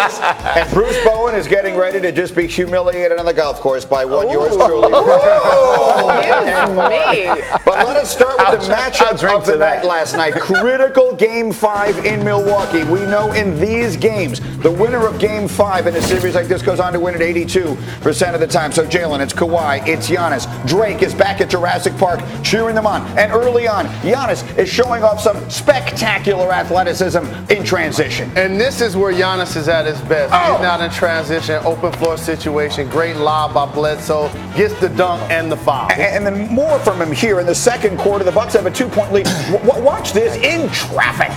is. And Bruce Bowen is getting ready to just be humiliated on the golf course by one yours truly. But let us start with the matchup of the night last night. Critical Game 5 in Milwaukee. We know in these games, the winner of Game 5 in a series like this goes on to win it 82% of the time. So Jalen, it's Kawhi, it's Giannis. Drake is back at Jurassic Park cheering them on. And early on, Giannis is showing off some spectacular athleticism in transition. And this is where Giannis is at his best. He's not in transition, open floor situation, great lob by Bledsoe, gets the dunk and the foul. And then more from him here in the second quarter. The Bucks have a 2-point lead. Watch this in traffic.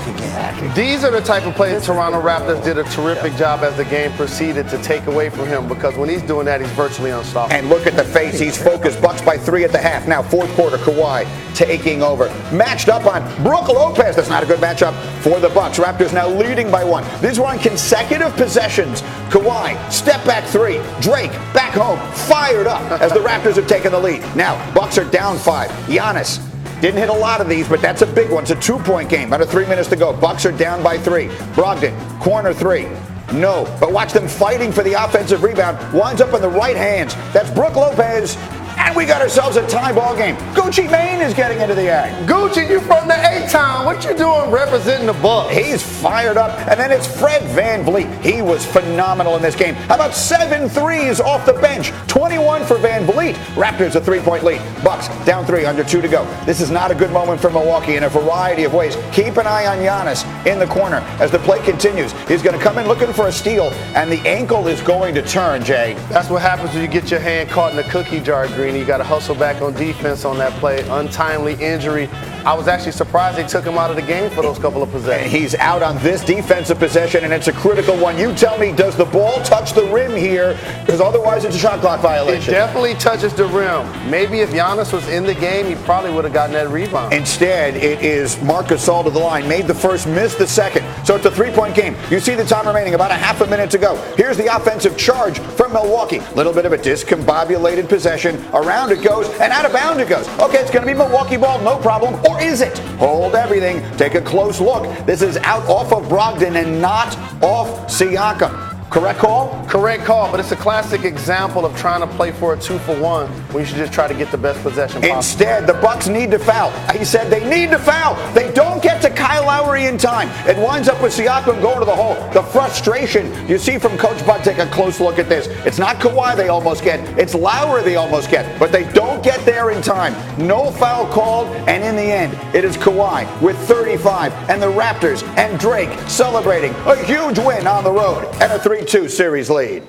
These are the type of plays Toronto Raptors did a terrific job as the game proceeded to take away from him, because when he's doing that, he's virtually unstoppable. And look at the face. He's focused. Bucks by 3 at the half. Now fourth quarter, Kawhi taking over. Matched up on Brook Lopez. That's not a good matchup for the Bucks. Raptors now leading by 1. These were on consecutive possessions. Kawhi, step back 3. Drake back home, fired up as the Raptors have taken the lead. Now Bucks are down 5. Giannis didn't hit a lot of these, but that's a big one. It's a 2-point game. Under 3 minutes to go. Bucks are down by 3. Brogdon, corner 3. No, but watch them fighting for the offensive rebound. Winds up in the right hands. That's Brook Lopez. And we got ourselves a tie ball game. Gucci Mane is getting into the act. Gucci, you from the A-Town. What you doing representing the Bucks? He's fired up. And then it's Fred VanVleet. He was phenomenal in this game. How about 7 threes off the bench? 21 for VanVleet. Raptors a 3-point lead. Bucks down 3, under 2 to go. This is not a good moment for Milwaukee in a variety of ways. Keep an eye on Giannis in the corner as the play continues. He's going to come in looking for a steal, and the ankle is going to turn, Jay. That's what happens when you get your hand caught in the cookie jar, Green. You got to hustle back on defense on that play. Untimely injury. I was actually surprised they took him out of the game for those couple of possessions. And he's out on this defensive possession, and it's a critical one. You tell me, does the ball touch the rim here? Because otherwise it's a shot clock violation. It definitely touches the rim. Maybe if Giannis was in the game, he probably would have gotten that rebound. Instead, it is Marc Gasol to the line. Made the first, missed the second. So it's a 3-point game. You see the time remaining, about a half a minute to go. Here's the offensive charge from Milwaukee. Little bit of a discombobulated possession. Around it goes, and out of bounds it goes. Okay, it's going to be Milwaukee ball, no problem. Or is it? Hold everything. Take a close look. This is out off of Brogdon and not off Siakam. Correct call? Correct call, but it's a classic example of trying to play for a 2-for-1 when you should just try to get the best possession possible. Instead, the Bucks need to foul. He said they need to foul. They don't get to Kyle Lowry in time. It winds up with Siakam going to the hole. The frustration you see from Coach Bud. Take a close look at this. It's not Kawhi they almost get. It's Lowry they almost get. But they don't get there in time. No foul called, and in the end, it is Kawhi with 35, and the Raptors and Drake celebrating a huge win on the road and a 3-2 series lead.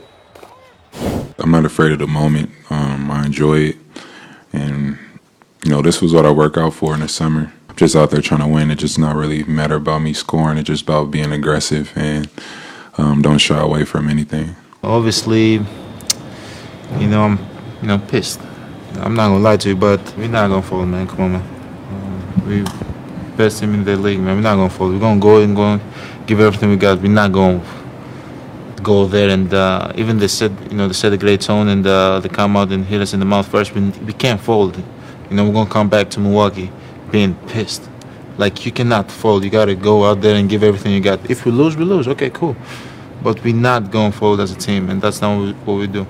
I'm not afraid of the moment. I enjoy it. And, this was what I work out for in the summer. I'm just out there trying to win. It just not really matter about me scoring. It's just about being aggressive and don't shy away from anything. Obviously, I'm pissed. I'm not going to lie to you, but we're not going to fold, man. Come on, man. We best team in the league, man. We're not going to fold. We're going to go and give everything we got. We're not going to go there, and even they set a great tone, and they come out and hit us in the mouth first. We can't fold. We're gonna come back to Milwaukee being pissed. Like, you cannot fold. You gotta go out there and give everything you got. If we lose, we lose. Okay, cool. But we're not gonna fold as a team, and that's not what we do.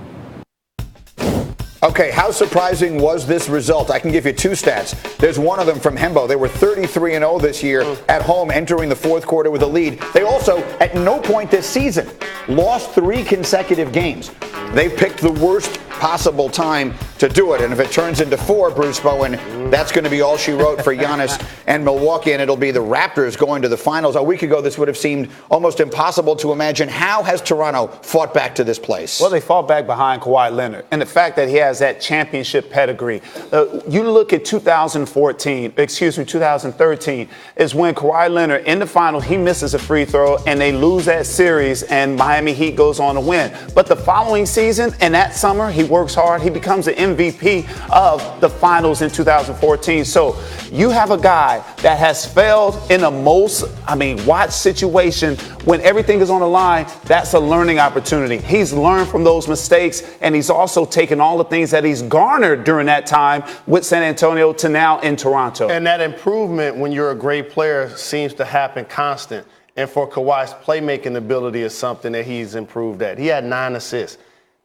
Okay, how surprising was this result? I can give you 2 stats. There's one of them from Hembo. They were 33-0 this year at home, entering the fourth quarter with a lead. They also, at no point this season, lost 3 consecutive games. They picked the worst possible time to do it. And if it turns into 4, Bruce Bowen, that's going to be all she wrote for Giannis and Milwaukee, and it'll be the Raptors going to the finals. A week ago, this would have seemed almost impossible to imagine. How has Toronto fought back to this place? Well, they fought back behind Kawhi Leonard. And the fact that he has that championship pedigree. You look at 2013 is when Kawhi Leonard in the final, he misses a free throw and they lose that series and Miami Heat goes on to win. But the following season and that summer, he works hard. He becomes the MVP of the finals in 2014. So you have a guy that has failed in a watch situation when everything is on the line. That's a learning opportunity. He's learned from those mistakes, and he's also taken all the things that he's garnered during that time with San Antonio to now in Toronto. And that improvement when you're a great player seems to happen constant. And for Kawhi's playmaking ability is something that he's improved at. He had 9 assists.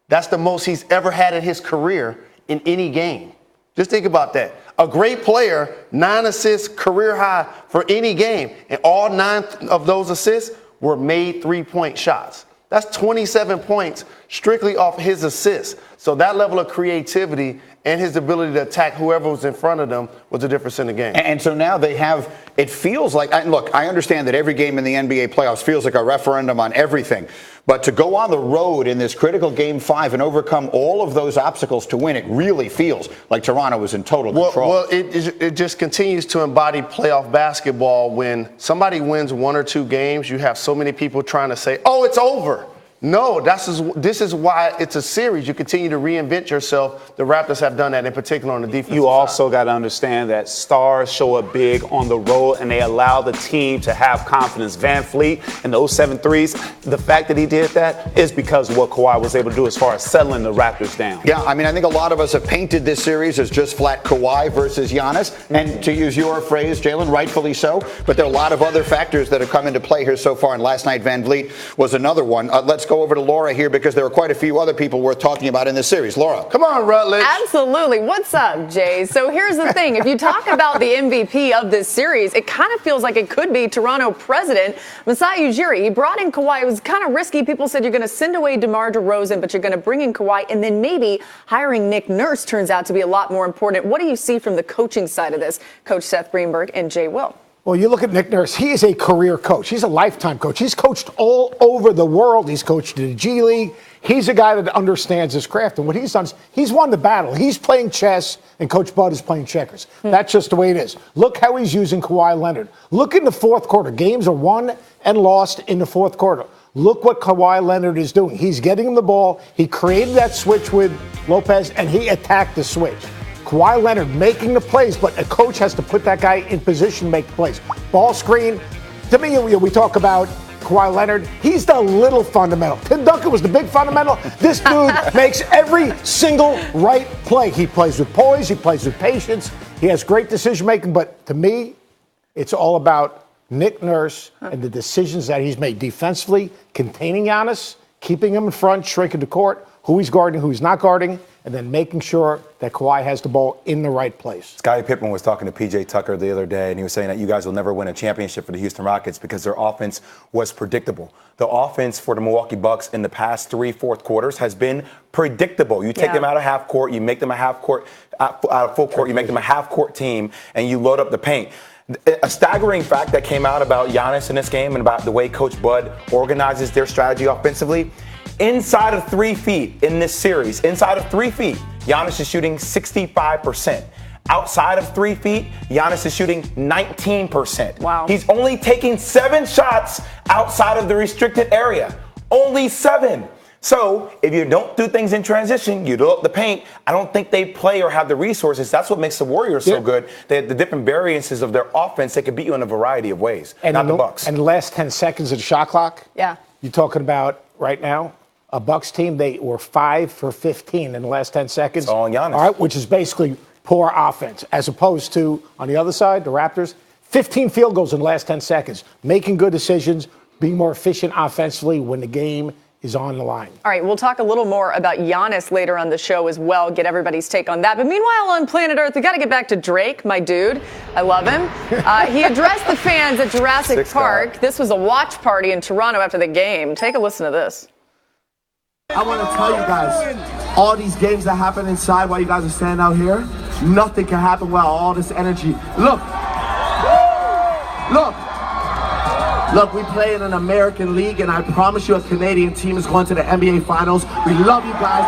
That's the most he's ever had in his career in any game. Just think about that. A great player, 9 assists, career high for any game. And all 9 of those assists were made 3-point shots. That's 27 points strictly off his assists. So that level of creativity and his ability to attack whoever was in front of them was the difference in the game. And so now they have, it feels like, look, I understand that every game in the NBA playoffs feels like a referendum on everything. But to go on the road in this critical Game 5 and overcome all of those obstacles to win, it really feels like Toronto was in total control. Well, it just continues to embody playoff basketball. When somebody wins 1 or 2 games, you have so many people trying to say, oh, it's over. No, this is why it's a series. You continue to reinvent yourself. The Raptors have done that, in particular on the defense. You also got to understand that stars show up big on the road, and they allow the team to have confidence. Van Fleet and those 7 threes, the fact that he did that is because of what Kawhi was able to do as far as settling the Raptors down. Yeah, I mean, I think a lot of us have painted this series as just flat Kawhi versus Giannis. And to use your phrase, Jalen, rightfully so. But there are a lot of other factors that have come into play here so far. And last night, Van Vliet was another one. Let's go over to Laura here because there are quite a few other people worth talking about in this series. Laura. Come on, Rutledge. Absolutely. What's up, Jay? So here's the thing. If you talk about the MVP of this series, it kind of feels like it could be Toronto president Masai Ujiri. He brought in Kawhi. It was kind of risky. People said you're going to send away DeMar DeRozan, but you're going to bring in Kawhi, and then maybe hiring Nick Nurse turns out to be a lot more important. What do you see from the coaching side of this, Coach Seth Greenberg and Jay Will? Well, you look at Nick Nurse. He is a career coach. He's a lifetime coach. He's coached all over the world. He's coached in the G League. He's a guy that understands his craft. And what he's done is he's won the battle. He's playing chess, and Coach Bud is playing checkers. That's just the way it is. Look how he's using Kawhi Leonard. Look in the fourth quarter. Games are won and lost in the fourth quarter. Look what Kawhi Leonard is doing. He's getting him the ball. He created that switch with Lopez, and he attacked the switch. Kawhi Leonard making the plays, but a coach has to put that guy in position to make the plays. Ball screen. To me, we talk about Kawhi Leonard. He's the little fundamental. Tim Duncan was the big fundamental. This dude makes every single right play. He plays with poise. He plays with patience. He has great decision making. But to me, it's all about Nick Nurse and the decisions that he's made defensively, containing Giannis, keeping him in front, shrinking the court, who he's guarding, who he's not guarding, and then making sure that Kawhi has the ball in the right place. Scottie Pippen was talking to P.J. Tucker the other day, and he was saying that you guys will never win a championship for the Houston Rockets because their offense was predictable. The offense for the Milwaukee Bucks in the past 3 fourth quarters has been predictable. You take them out of half court, you make them a half court, out of full court, you make them a half court team, and you load up the paint. A staggering fact that came out about Giannis in this game and about the way Coach Bud organizes their strategy offensively. Inside of 3 feet in this series, inside of 3 feet, Giannis is shooting 65%. Outside of 3 feet, Giannis is shooting 19%. Wow. He's only taking 7 shots outside of the restricted area. Only 7. So if you don't do things in transition, you load up the paint, I don't think they play or have the resources. That's what makes the Warriors so good. They have the different variances of their offense. They can beat you in a variety of ways, and not the Bucks. And the last 10 seconds of the shot clock, Yeah. you're talking about right now, a Bucks team, they were 5 for 15 in the last 10 seconds. It's all on Giannis. All right, which is basically poor offense, as opposed to, on the other side, the Raptors, 15 field goals in the last 10 seconds, making good decisions, being more efficient offensively when the game is on the line. All right, we'll talk a little more about Giannis later on the show as well, get everybody's take on that. But meanwhile, on planet Earth, we got to get back to Drake, my dude. I love him. He addressed the fans at Jurassic Park. This was a watch party in Toronto after the game. Take a listen to this. I want to tell you guys, all these games that happen inside while you guys are standing out here, nothing can happen without all this energy. Look. Look, we play in an American league, and I promise you a Canadian team is going to the NBA Finals. We love you guys.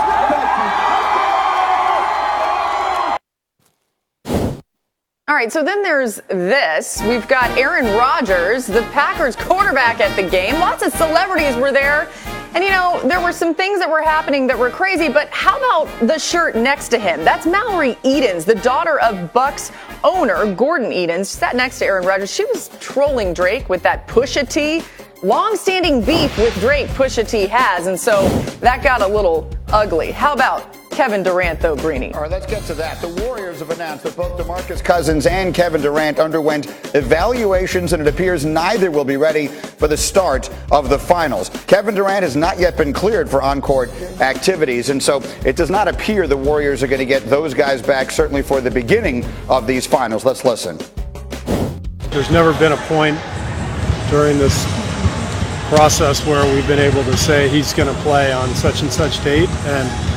All right, so then there's this. We've got Aaron Rodgers, the Packers quarterback at the game. Lots of celebrities were there. And, you know, there were some things that were happening that were crazy, but how about the shirt next to him? That's Mallory Edens, the daughter of Bucks owner Gordon Edens, sat next to Aaron Rodgers. She was trolling Drake with that Pusha T. Long-standing beef with Drake Pusha T has, and so that got a little ugly. How about Kevin Durant, though, Greeny. All right, let's get to that. The Warriors have announced that both DeMarcus Cousins and Kevin Durant underwent evaluations, and it appears neither will be ready for the start of the finals. Kevin Durant has not yet been cleared for on-court activities, and so it does not appear the Warriors are going to get those guys back, certainly for the beginning of these finals. Let's listen. There's never been a point during this process where we've been able to say he's going to play on such and such date, and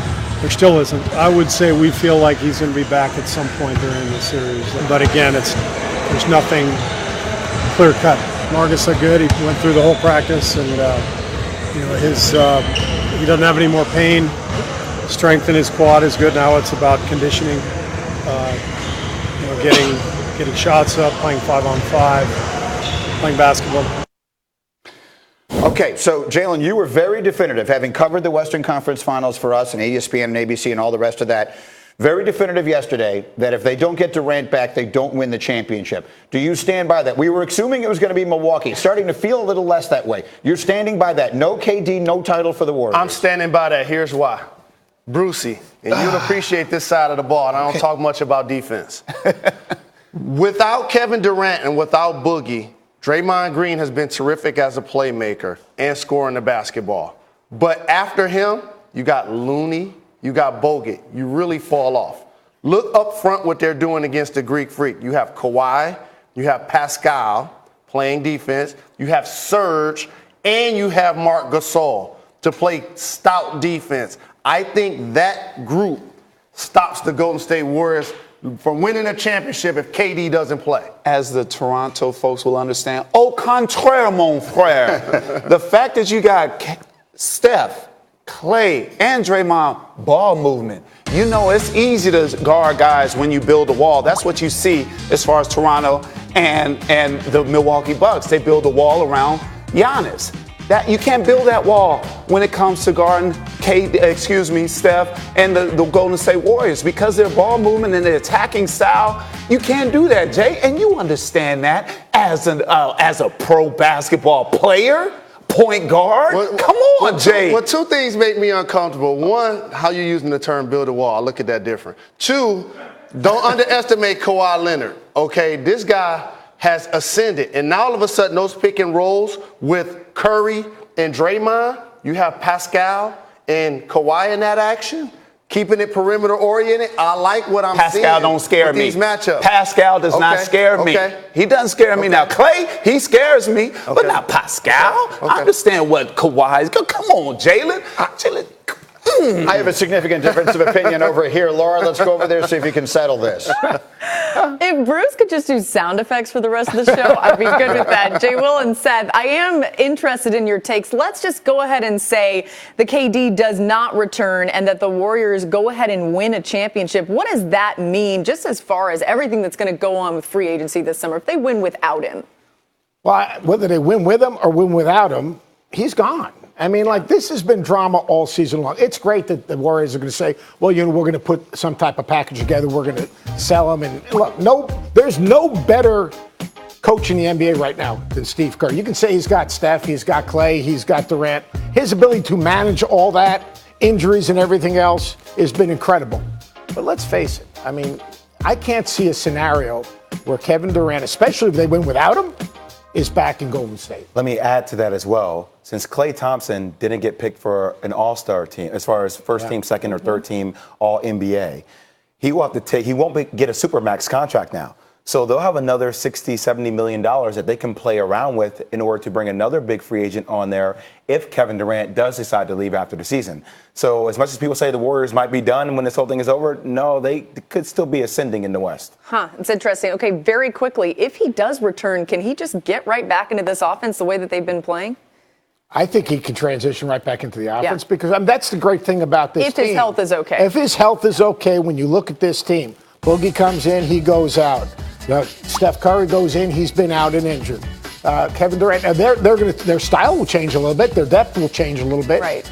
there still isn't. I would say we feel like he's going to be back at some point during the series, but again, there's nothing clear cut. Marcus looked good. He went through the whole practice, and he doesn't have any more pain. Strength in his quad is good. Now it's about conditioning, getting shots up, playing 5-on-5, playing basketball. Okay, so Jalen, you were very definitive, having covered the Western Conference Finals for us and ESPN and ABC and all the rest of that. Very definitive yesterday that if they don't get Durant back, they don't win the championship. Do you stand by that? We were assuming it was going to be Milwaukee. Starting to feel a little less that way. You're standing by that. No KD, no title for the Warriors. I'm standing by that. Here's why. Brucey, and you'd appreciate this side of the ball, and I don't talk much about defense. Without Kevin Durant and without Boogie, Draymond Green has been terrific as a playmaker and scoring the basketball. But after him, you got Looney, you got Bogut. You really fall off. Look up front what they're doing against the Greek Freak. You have Kawhi, you have Pascal playing defense, you have Serge, and you have Marc Gasol to play stout defense. I think that group stops the Golden State Warriors from winning a championship if KD doesn't play. As the Toronto folks will understand, au contraire, mon frère. The fact that you got Steph, Clay, and Draymond ball movement. You know it's easy to guard guys when you build a wall. That's what you see as far as Toronto and the Milwaukee Bucks. They build a wall around Giannis. That you can't build that wall when it comes to guarding Steph and the Golden State Warriors because their ball movement and their attacking style. You can't do that, Jay, and you understand that as a pro basketball player, point guard. Come on, Jay. Well, two things make me uncomfortable. One, how you're using the term "build a wall." I look at that different. Two, don't underestimate Kawhi Leonard. Okay, this guy has ascended, and now all of a sudden those pick and rolls with Curry and Draymond, you have Pascal and Kawhi in that action, keeping it perimeter oriented. I like what I'm seeing. Pascal don't scare me. These matchups. Pascal does not scare me. He doesn't scare me. Now Clay, he scares me, but not Pascal. I understand what Kawhi is. Come on, Jalen. I have a significant difference of opinion over here. Laura, let's go over there, see if you can settle this. If Bruce could just do sound effects for the rest of the show, I'd be good with that. Jay, Will, and Seth, I am interested in your takes. Let's just go ahead and say the KD does not return and that the Warriors go ahead and win a championship. What does that mean just as far as everything that's going to go on with free agency this summer if they win without him? Well, whether they win with him or win without him, he's gone. I mean, this has been drama all season long. It's great that the Warriors are going to say, well, we're going to put some type of package together. We're going to sell them. And look, there's no better coach in the NBA right now than Steve Kerr. You can say he's got Steph, he's got Clay, he's got Durant. His ability to manage all that, injuries and everything else, has been incredible. But let's face it. I mean, I can't see a scenario where Kevin Durant, especially if they win without him, is back in Golden State. Let me add to that as well. Since Klay Thompson didn't get picked for an all-star team, as far as first team, second or third team all-NBA, he won't get a Supermax contract now. So they'll have another $60, $70 million that they can play around with in order to bring another big free agent on there if Kevin Durant does decide to leave after the season. So as much as people say the Warriors might be done when this whole thing is over, no, they could still be ascending in the West. It's interesting. Okay, very quickly, if he does return, can he just get right back into this offense the way that they've been playing? I think he can transition right back into the offense because that's the great thing about this team. If his health is okay. If his health is okay, when you look at this team, Boogie comes in, he goes out. Steph Curry goes in, he's been out and injured. Kevin Durant, their style will change a little bit, their depth will change a little bit. Right.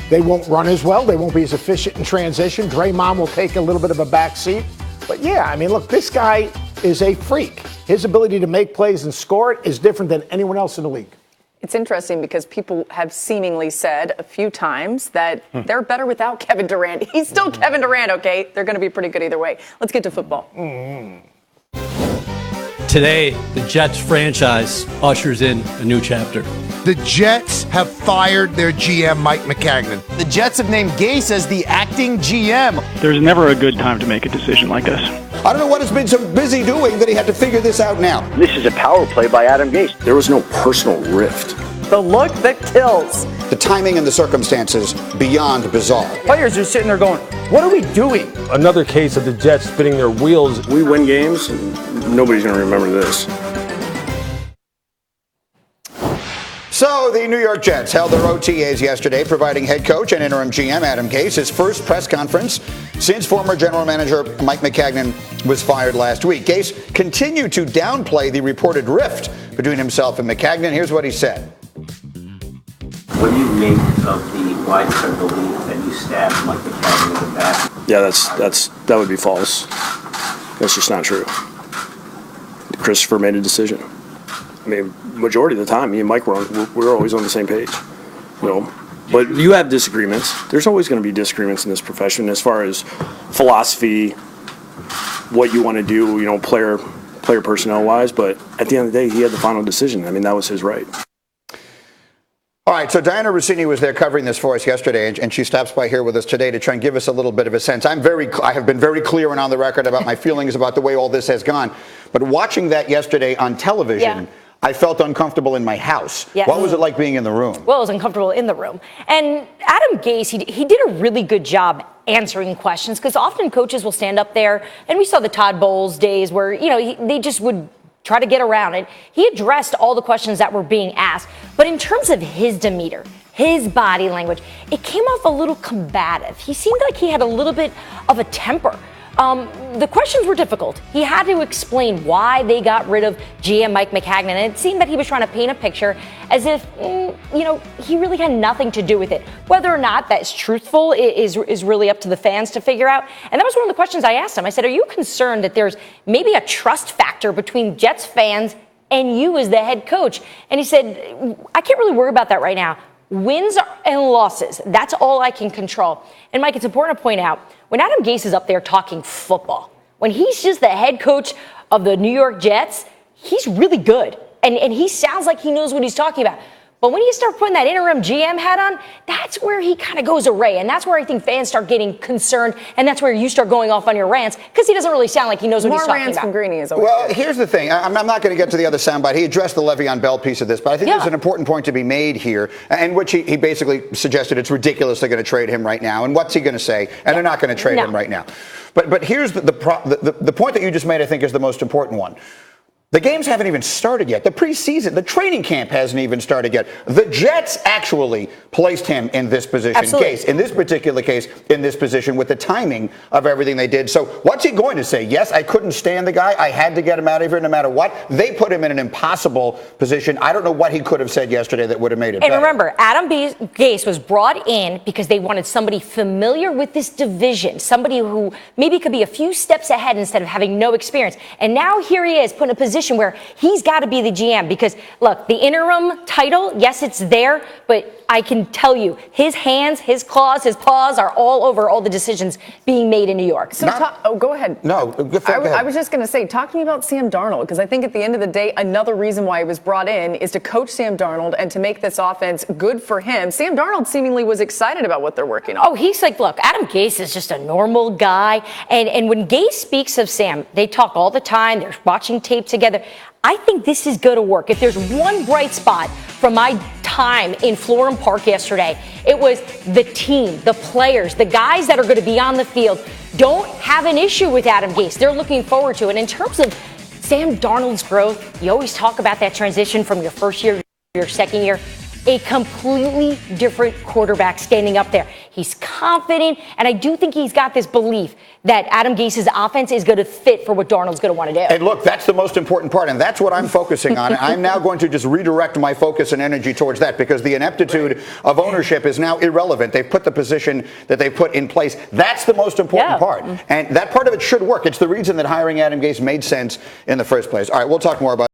They won't run as well, they won't be as efficient in transition. Draymond will take a little bit of a back seat. But yeah, I mean, look, this guy is a freak. His ability to make plays and score it is different than anyone else in the league. It's interesting because people have seemingly said a few times that they're better without Kevin Durant. He's still Kevin Durant, okay? They're going to be pretty good either way. Let's get to football. Today, the Jets franchise ushers in a new chapter. The Jets have fired their GM, Mike McCagnon. The Jets have named Gase as the acting GM. There's never a good time to make a decision like this. I don't know what has been so busy doing that he had to figure this out now. This is a power play by Adam Gase. There was no personal rift. The look that kills. The timing and the circumstances beyond bizarre. Players are sitting there going, what are we doing? Another case of the Jets spinning their wheels. We win games, and nobody's going to remember this. So the New York Jets held their OTAs yesterday, providing head coach and interim GM Adam Gase his first press conference since former general manager Mike McCagnon was fired last week. Gase continued to downplay the reported rift between himself and McCagnon. Here's what he said. What do you make of the widespread belief that you stabbed Mike McCagnon in the back? Yeah, that would be false. That's just not true. Christopher made a decision. I mean, majority of the time, me and Mike we're always on the same page, you know. But you have disagreements. There's always going to be disagreements in this profession as far as philosophy, what you want to do, you know, player personnel wise. But at the end of the day, he had the final decision. I mean, that was his right. All right, so Diana Rossini was there covering this for us yesterday, and she stops by here with us today to try and give us a little bit of a sense. I have been very clear and on the record about my feelings about the way all this has gone. But watching that yesterday on television, I felt uncomfortable in my house. Yes. What was it like being in the room? Well, it was uncomfortable in the room. And Adam Gase, he did a really good job answering questions, because often coaches will stand up there, and we saw the Todd Bowles days where, you know, they just would try to get around it. He addressed all the questions that were being asked. But in terms of his demeanor, his body language, it came off a little combative. He seemed like he had a little bit of a temper. The questions were difficult. He had to explain why they got rid of GM Mike McCagnon, and it seemed that he was trying to paint a picture as if, you know, he really had nothing to do with it. Whether or not that's truthful is really up to the fans to figure out. And that was one of the questions I asked him. I said, are you concerned that there's maybe a trust factor between Jets fans and you as the head coach? And he said, I can't really worry about that right now. Wins and losses, that's all I can control. And Mike, it's important to point out, when Adam Gase is up there talking football, when he's just the head coach of the New York Jets, he's really good. And he sounds like he knows what he's talking about. But when you start putting that interim GM hat on, that's where he kind of goes array. And that's where I think fans start getting concerned. And that's where you start going off on your rants, because he doesn't really sound like he knows what he's talking about. More rants from Greeny is always Well, good. here's the thing. I'm not going to get to the other soundbite. He addressed the Le'Veon Bell piece of this, but I think there's an important point to be made here, in which he basically suggested it's ridiculous they're going to trade him right now. And what's he going to say? And they're not going to trade him right now. But here's the point that you just made, I think, is the most important one. The games haven't even started yet. The preseason, the training camp hasn't even started yet. The Jets actually placed him in this position. Case, in this particular case, in this position with the timing of everything they did. So what's he going to say? Yes, I couldn't stand the guy. I had to get him out of here no matter what. They put him in an impossible position. I don't know what he could have said yesterday that would have made it better. And remember, Adam Gase was brought in because they wanted somebody familiar with this division, somebody who maybe could be a few steps ahead instead of having no experience. And now here he is put in a position where he's got to be the GM, because look, the interim title, yes, it's there, but I can tell you his hands, his claws, his paws are all over all the decisions being made in New York. So go ahead. No, go ahead. I was just going to say, talk to me about Sam Darnold, because I think at the end of the day, another reason why he was brought in is to coach Sam Darnold and to make this offense good for him. Sam Darnold seemingly was excited about what they're working on. Oh, he's like, look, Adam Gase is just a normal guy. And when Gase speaks of Sam, they talk all the time. They're watching tape together. I think this is going to work. If there's one bright spot from my time in Florham Park yesterday, it was the team, the players, the guys that are going to be on the field don't have an issue with Adam Gase. They're looking forward to it. In terms of Sam Darnold's growth, you always talk about that transition from your first year to your second year. A completely different quarterback standing up there. He's confident, and I do think he's got this belief that Adam Gase's offense is going to fit for what Darnold's going to want to do. And look, that's the most important part, and that's what I'm focusing on. I'm now going to just redirect my focus and energy towards that, because the ineptitude of ownership is now irrelevant. They've put the position that they put in place. That's the most important part, and that part of it should work. It's the reason that hiring Adam Gase made sense in the first place. All right, we'll talk more about